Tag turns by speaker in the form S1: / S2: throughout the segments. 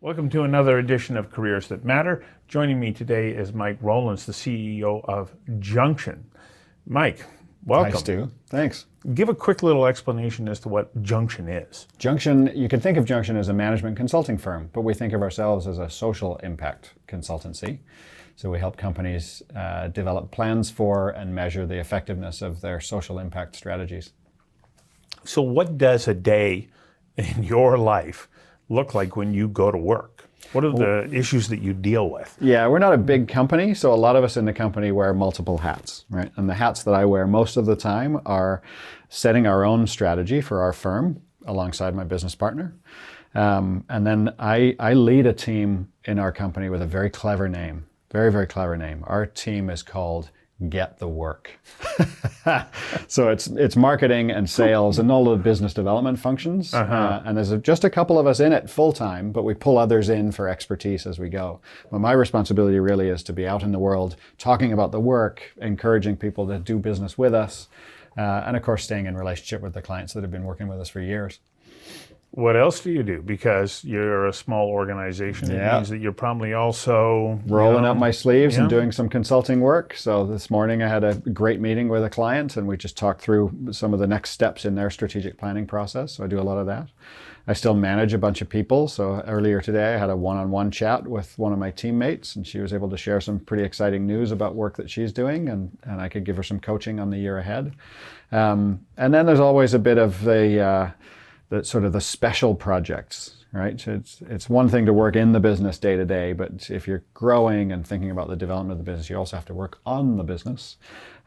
S1: Welcome to another edition of Careers That Matter. Joining me today is Mike Rowlands, the CEO of Junxion. Mike, welcome.
S2: Hi, Stu. Thanks.
S1: Give a quick little explanation as to what Junxion is.
S2: Junxion, you can think of Junxion as a management consulting firm, but we think of ourselves as a social impact consultancy. So we help companies develop plans for and measure the effectiveness of their social impact strategies.
S1: So what does a day in your life look like when you go to work? What are the issues that you deal with?
S2: Yeah, we're not a big company, so a lot of us in the company wear multiple hats, right? And the hats that I wear most of the time are setting our own strategy for our firm alongside my business partner. And then I lead a team in our company with a very clever name, very, very clever name. Our team is called Get the Work. So it's marketing and sales and all the business development functions. And there's just a couple of us in it full time, but we pull others in for expertise as we go. But my responsibility really is to be out in the world, talking about the work, encouraging people to do business with us, and of course staying in relationship with the clients that have been working with us for years.
S1: What else do you do? Because you're a small organization, It means that you're probably also
S2: rolling up my sleeves and doing some consulting work. So this morning I had a great meeting with a client and we just talked through some of the next steps in their strategic planning process. So I do a lot of that. I still manage a bunch of people. So earlier today I had a one-on-one chat with one of my teammates and she was able to share some pretty exciting news about work that she's doing and I could give her some coaching on the year ahead. And then there's always a bit of the sort of the special projects, right? It's one thing to work in the business day to day, but if you're growing and thinking about the development of the business, you also have to work on the business.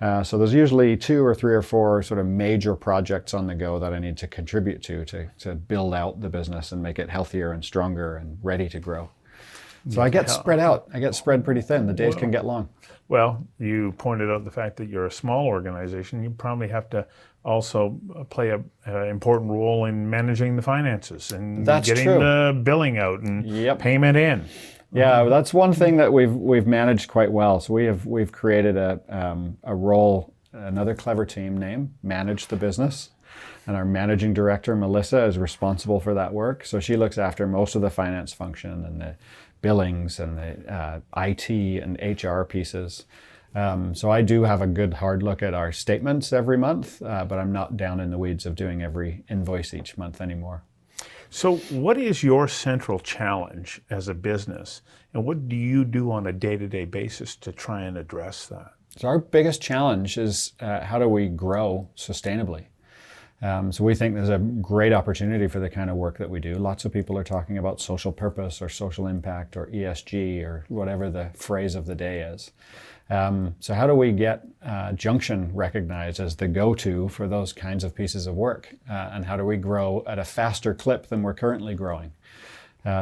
S2: So there's usually 2 or 3 or 4 sort of major projects on the go that I need to contribute to build out the business and make it healthier and stronger and ready to grow. So I get spread out. I get spread pretty thin. The days can get long.
S1: Well, you pointed out the fact that you're a small organization. You probably have to also play an important role in managing the finances and getting the billing out and payment in.
S2: Yeah, that's one thing that we've managed quite well. So we've created a role, another clever team name, Manage the Business. And our managing director, Melissa, is responsible for that work. So she looks after most of the finance function and the billings and the IT and HR pieces. So I do have a good hard look at our statements every month, but I'm not down in the weeds of doing every invoice each month anymore.
S1: So what is your central challenge as a business, and what do you do on a day-to-day basis to try and address that?
S2: So our biggest challenge is how do we grow sustainably? So we think there's a great opportunity for the kind of work that we do. Lots of people are talking about social purpose or social impact or ESG or whatever the phrase of the day is. So how do we get Junxion recognized as the go-to for those kinds of pieces of work? And how do we grow at a faster clip than we're currently growing?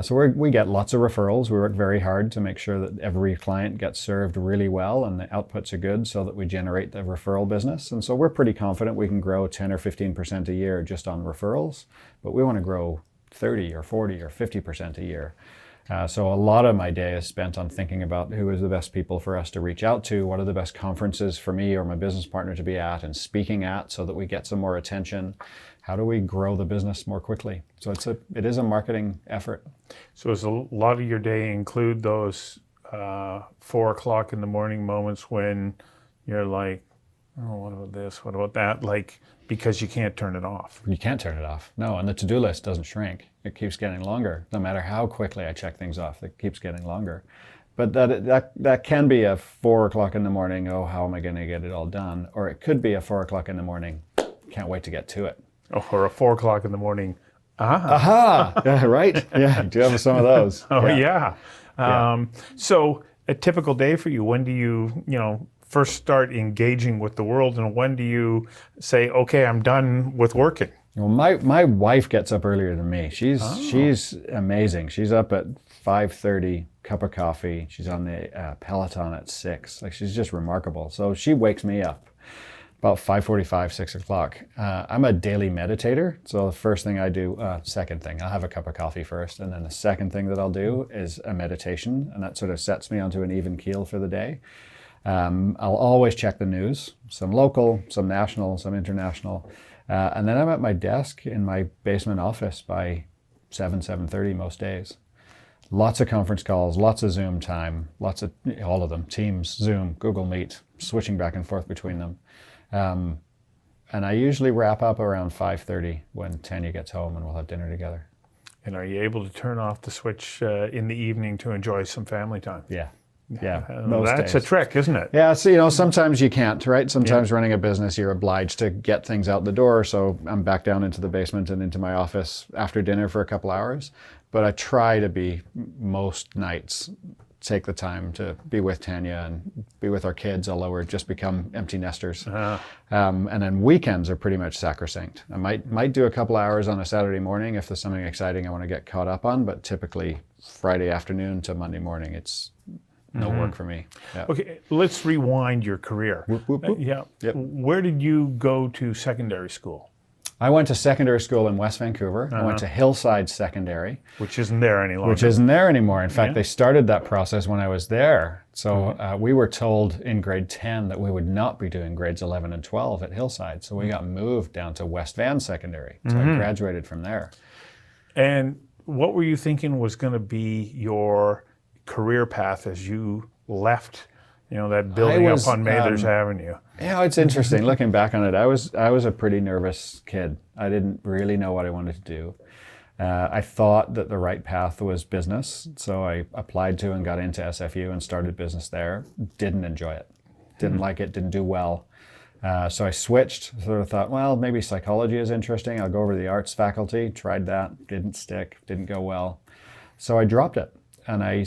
S2: So we get lots of referrals. We work very hard to make sure that every client gets served really well and the outputs are good so that we generate the referral business. And so we're pretty confident we can grow 10 or 15% a year just on referrals, but we want to grow 30 or 40 or 50% a year. So a lot of my day is spent on thinking about who is the best people for us to reach out to, what are the best conferences for me or my business partner to be at and speaking at so that we get some more attention. How do we grow the business more quickly? So it is a marketing effort.
S1: So does a lot of your day include those 4 o'clock in the morning moments when you're like, oh, what about this? What about that? Like, because you can't turn it off.
S2: You can't turn it off. No, and the to-do list doesn't shrink. It keeps getting longer. No matter how quickly I check things off, it keeps getting longer. But that can be a 4 o'clock in the morning, oh, how am I going to get it all done? Or it could be a 4 o'clock in the morning, can't wait to get to it.
S1: Oh, or a 4 o'clock in the morning,
S2: Yeah, right? Yeah, do you have some of those?
S1: Yeah. So a typical day for you, when do you first start engaging with the world, and when do you say, okay, I'm done with working?
S2: Well, my wife gets up earlier than me. She's amazing. She's up at 5:30, cup of coffee. She's on the Peloton at 6. Like, she's just remarkable. So she wakes me up about 5:45, 6 o'clock. I'm a daily meditator. So the first thing I do, second thing, I'll have a cup of coffee first. And then the second thing that I'll do is a meditation. And that sort of sets me onto an even keel for the day. I'll always check the news, some local, some national, some international. And then I'm at my desk in my basement office by 7:30 most days. Lots of conference calls, lots of Zoom time, all of them, Teams, Zoom, Google Meet, switching back and forth between them. And I usually wrap up around 5:30 when Tanya gets home, and we'll have dinner together.
S1: And are you able to turn off the switch in the evening to enjoy some family time?
S2: Yeah.
S1: That's a trick, isn't it?
S2: Yeah, so sometimes you can't, right? Sometimes running a business, you're obliged to get things out the door. So I'm back down into the basement and into my office after dinner for a couple hours. But I try to be, most nights, take the time to be with Tanya and be with our kids, although we're just become empty nesters. And then weekends are pretty much sacrosanct. I might do a couple hours on a Saturday morning if there's something exciting I want to get caught up on, but typically Friday afternoon to Monday morning, it's no work for me. Yeah.
S1: Okay, let's rewind your career.
S2: Whoop, whoop, whoop.
S1: Yep. Where did you go to secondary school?
S2: I went to secondary school in West Vancouver. I went to Hillside Secondary.
S1: Which isn't there any longer.
S2: Which isn't there anymore. In fact, they started that process when I was there. So we were told in grade 10 that we would not be doing grades 11 and 12 at Hillside. So we got moved down to West Van Secondary. So I graduated from there.
S1: And what were you thinking was going to be your career path as you left, that building up on Mathers Avenue?
S2: Yeah, it's interesting. Looking back on it, I was a pretty nervous kid. I didn't really know what I wanted to do. I thought that the right path was business, so I applied to and got into SFU and started business there. Didn't enjoy it. Didn't like it, didn't do well. So I switched, sort of thought, well, maybe psychology is interesting. I'll go over to the arts faculty. Tried that, didn't stick, didn't go well. So I dropped it. And I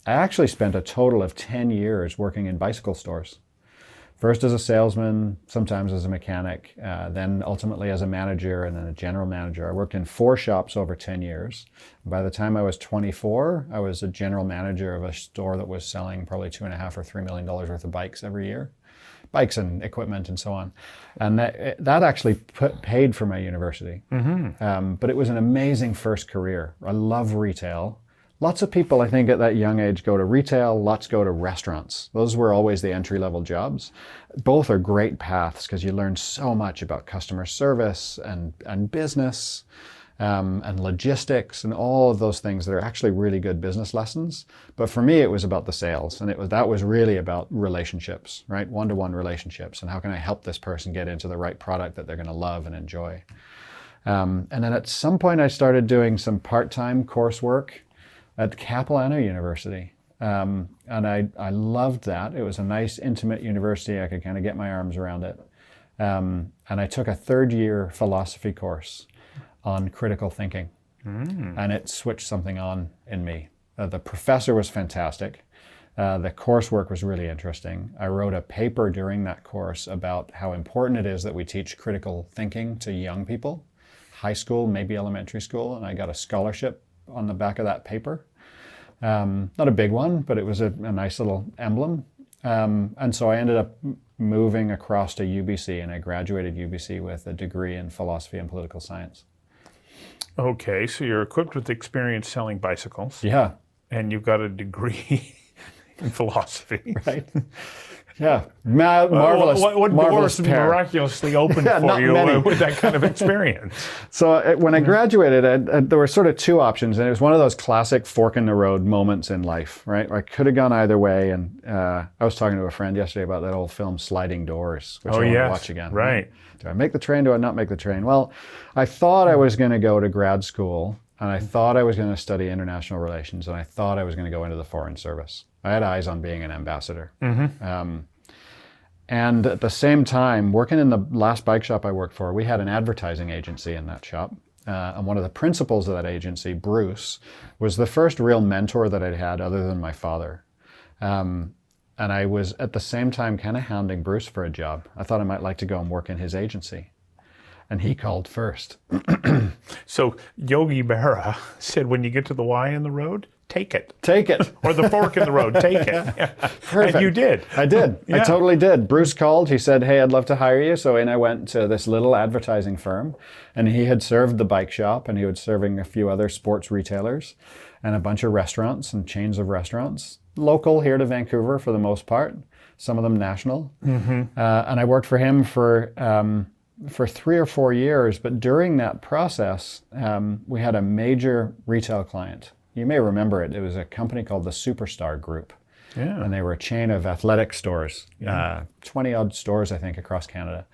S2: actually spent a total of 10 years working in bicycle stores. First as a salesman, sometimes as a mechanic, then ultimately as a manager and then a general manager. I worked in 4 shops over 10 years. By the time I was 24, I was a general manager of a store that was selling probably $2.5 or $3 million worth of bikes every year. Bikes and equipment and so on. And that actually paid for my university. But it was an amazing first career. I love retail. Lots of people, I think, at that young age go to retail, lots go to restaurants. Those were always the entry-level jobs. Both are great paths because you learn so much about customer service and business and logistics and all of those things that are actually really good business lessons. But for me, it was about the sales, and that was really about relationships, right? One-to-one relationships, and how can I help this person get into the right product that they're going to love and enjoy. And then at some point, I started doing some part-time coursework at Capilano University. And I loved that. It was a nice, intimate university. I could kind of get my arms around it. And I took a 3rd-year philosophy course on critical thinking. And it switched something on in me. The professor was fantastic. The coursework was really interesting. I wrote a paper during that course about how important it is that we teach critical thinking to young people, high school, maybe elementary school, and I got a scholarship on the back of that paper. Not a big one, but it was a nice little emblem. And so I ended up moving across to UBC, and I graduated UBC with a degree in philosophy and political science. Okay, so you're equipped with experience selling bicycles. Yeah. And you've got a degree in philosophy. Right. Yeah, marvelous. What doors miraculously opened for you with that kind of experience? So when I graduated, there were sort of 2 options, and it was one of those classic fork in the road moments in life, right? I could have gone either way, and I was talking to a friend yesterday about that old film Sliding Doors, which I want to watch again. Right. Do I make the train? Do I not make the train? Well, I thought I was going to go to grad school, and I thought I was going to study international relations, and I thought I was going to go into the Foreign Service. I had eyes on being an ambassador. And at the same time, working in the last bike shop I worked for, we had an advertising agency in that shop. And one of the principals of that agency, Bruce, was the first real mentor that I'd had other than my father. And I was at the same time kind of hounding Bruce for a job. I thought I might like to go and work in his agency. And he called first. So Yogi Berra said, when you get to the Y in the road, take it. Take it. Or the fork in the road, take it. Yeah. Perfect. And you did. I did. Yeah. I totally did. Bruce called. He said, hey, I'd love to hire you. So in I went to this little advertising firm. And he had served the bike shop, and he was serving a few other sports retailers and a bunch of restaurants and chains of restaurants. Local here to Vancouver for the most part. Some of them national. And I worked for him for 3 or 4 years, but during that process, we had a major retail client You may remember it. It was a company called the Superstar Group.
S1: Yeah.
S2: And they were a chain of athletic stores, 20-odd stores, I think, across Canada.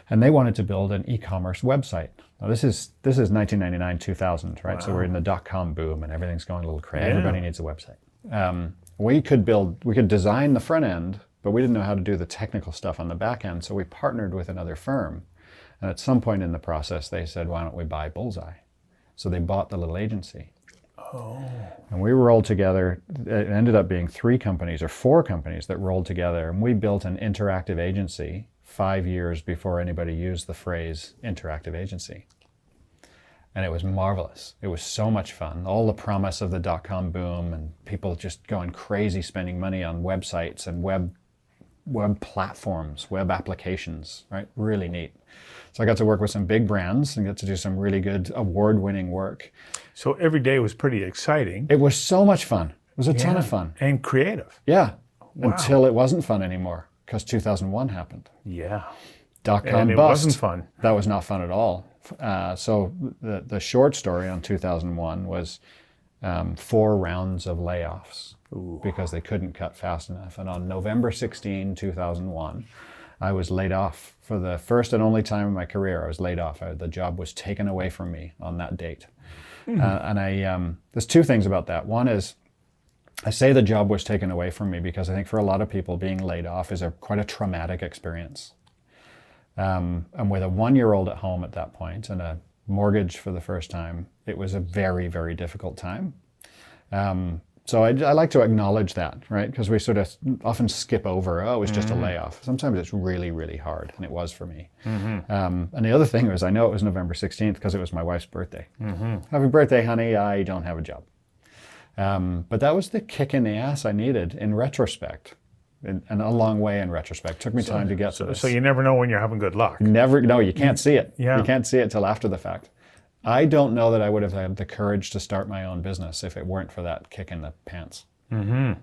S2: And they wanted to build an e-commerce website. Now, this is 1999, 2000, right? Wow. So we're in the dot-com boom and everything's going a little crazy. Yeah. Everybody needs a website. We could design the front end, but we didn't know how to do the technical stuff on the back end. So we partnered with another firm. And at some point in the process, they said, why don't we buy Bullseye? So they bought the little agency. Oh. And we rolled together. It ended up being 3 companies or 4 companies that rolled together. And we built an interactive agency 5 years before anybody used the phrase interactive agency. And it was marvelous. It was so much fun. All the promise of the dot-com boom and people just going crazy spending money on websites and web platforms, web applications, right? Really neat. So I got to work with some big brands and got to do some really good award-winning work.
S1: So every day was pretty exciting.
S2: It was so much fun. It was a ton of fun.
S1: And creative.
S2: Yeah. Wow. Until it wasn't fun anymore because 2001 happened.
S1: Yeah.
S2: Dot-com
S1: and it
S2: bust.
S1: Wasn't fun.
S2: That was not fun at all. So the short story on 2001 was 4 rounds of layoffs. Ooh. Because they couldn't cut fast enough. And on November 16, 2001, I was laid off. For the first and only time in my career, I was laid off. The job was taken away from me on that date. Mm-hmm. There's 2 things about that. One is, I say the job was taken away from me because I think for a lot of people, being laid off is quite a traumatic experience. And with a 1-year-old at home at that point and a mortgage for the first time, it was a very, very difficult time. So I like to acknowledge that, right? Because we sort of often skip over, it was just a layoff. Sometimes it's really, really hard, and it was for me. Mm-hmm. And the other thing was, I know it was November 16th because it was my wife's birthday. Mm-hmm. Happy birthday, honey, I don't have a job. But that was the kick in the ass I needed in retrospect. And a long way in retrospect. It took me time to get to this.
S1: So you never know when you're having good luck.
S2: No, you can't see it.
S1: Yeah.
S2: You can't see it till after the fact. I don't know that I would have had the courage to start my own business if it weren't for that kick in the pants. Mm-hmm.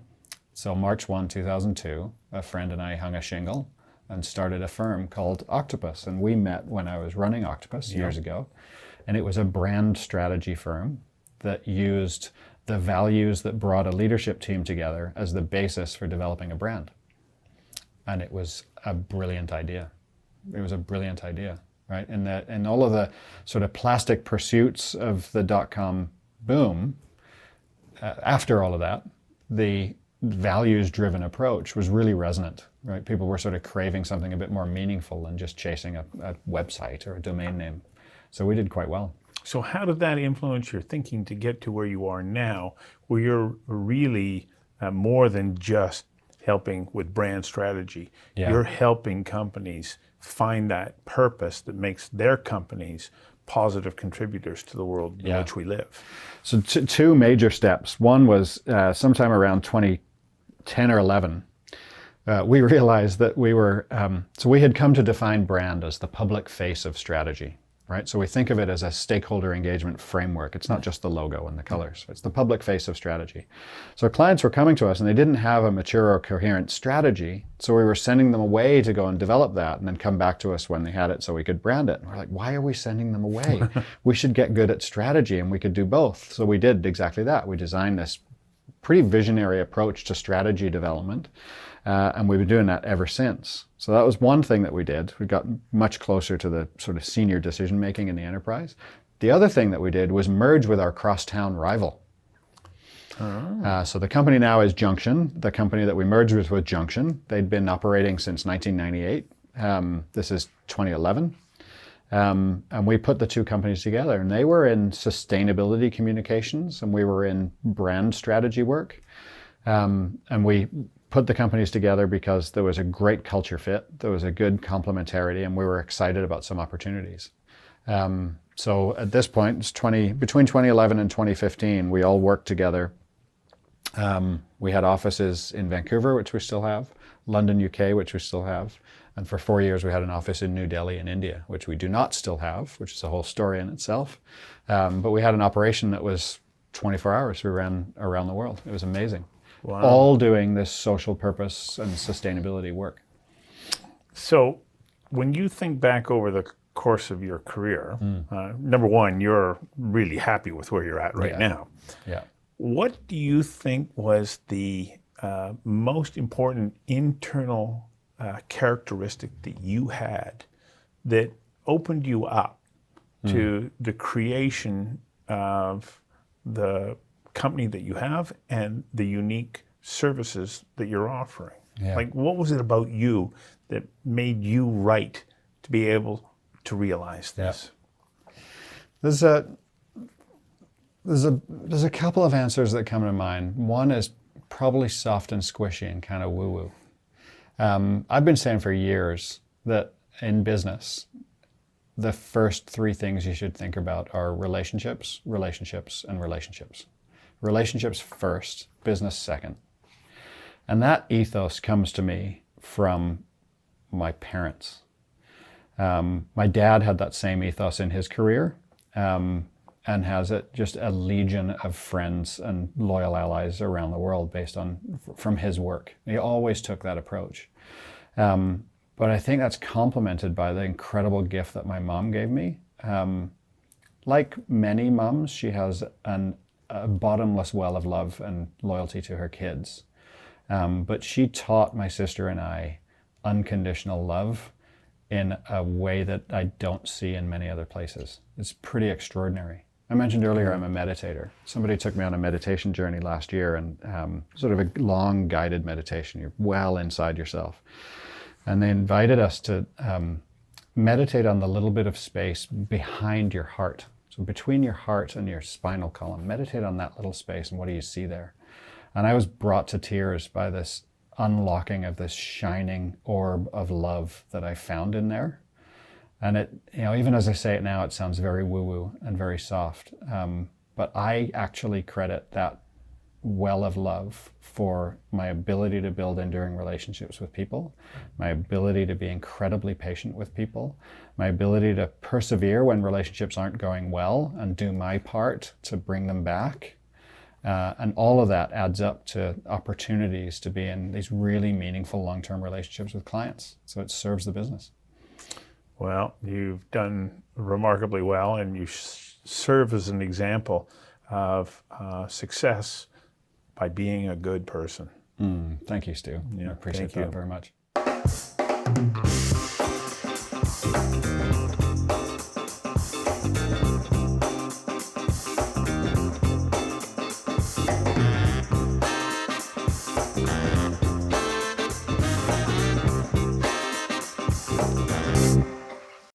S2: So March 1, 2002, a friend and I hung a shingle and started a firm called Octopus. And we met when I was running Octopus years ago. And it was a brand strategy firm that used the values that brought a leadership team together as the basis for developing a brand. And it was a brilliant idea. It was a brilliant idea. Right, and all of the sort of plastic pursuits of the dot-com boom, after all of that, the values-driven approach was really resonant. Right, people were sort of craving something a bit more meaningful than just chasing a website or a domain name. So we did quite well.
S1: So how did that influence your thinking to get to where you are now, where you're really more than just helping with brand strategy? Yeah. You're helping companies find that purpose that makes their companies positive contributors to the world in which we live.
S2: So 2 major steps. One was sometime around 2010 or 11, we realized that we were, so we had come to define brand as the public face of strategy. Right? So we think of it as a stakeholder engagement framework. It's not just the logo and the colors. It's the public face of strategy. So clients were coming to us and they didn't have a mature or coherent strategy. So we were sending them away to go and develop that and then come back to us when they had it so we could brand it. And we're like, why are we sending them away? We should get good at strategy and we could do both. So we did exactly that. We designed this pretty visionary approach to strategy development. And we've been doing that ever since. So that was one thing that we did. We got much closer to the sort of senior decision making in the enterprise. The other thing that we did was merge with our crosstown rival. Oh. So the company now is Junxion. The company that we merged with was Junxion. They'd been operating since 1998. This is 2011. And we put the 2 companies together, and they were in sustainability communications, and we were in brand strategy work. And we put the companies together because there was a great culture fit, there was a good complementarity, and we were excited about some opportunities. So at this point, it's between 2011 and 2015, we all worked together. We had offices in Vancouver, which we still have, London, UK, which we still have, and for 4 years we had an office in New Delhi in India, which we do not still have, which is a whole story in itself. But we had an operation that was 24 hours. We ran around the world. It was amazing. Wow. All doing this social purpose and sustainability work.
S1: So when you think back over the course of your career, number one, you're really happy with where you're at right now.
S2: Yeah.
S1: What do you think was the most important internal characteristic that you had that opened you up to the creation of the company that you have and the unique services that you're offering?
S2: Yeah.
S1: Like, what was it about you that made you right to be able to realize this?
S2: Yeah. There's a couple of answers that come to mind. One is probably soft and squishy and kind of woo-woo. I've been saying for years that in business, the first three things you should think about are relationships, relationships, and relationships. Relationships first, business second. And that ethos comes to me from my parents. My dad had that same ethos in his career, and has just a legion of friends and loyal allies around the world from his work. He always took that approach. But I think that's complemented by the incredible gift that my mom gave me. Like many moms, she has a bottomless well of love and loyalty to her kids. But she taught my sister and I unconditional love in a way that I don't see in many other places. It's pretty extraordinary. I mentioned earlier I'm a meditator. Somebody took me on a meditation journey last year, and sort of a long guided meditation. You're well inside yourself. And they invited us to meditate on the little bit of space behind your heart. So between your heart and your spinal column, meditate on that little space, and what do you see there? And I was brought to tears by this unlocking of this shining orb of love that I found in there. And it, even as I say it now, it sounds very woo-woo and very soft. But I actually credit that well of love for my ability to build enduring relationships with people, my ability to be incredibly patient with people, my ability to persevere when relationships aren't going well and do my part to bring them back. And all of that adds up to opportunities to be in these really meaningful long-term relationships with clients. So it serves the business.
S1: Well, you've done remarkably well, and you serve as an example of success by being a good person.
S2: Thank you, Stu.
S1: Yeah,
S2: I appreciate that very much.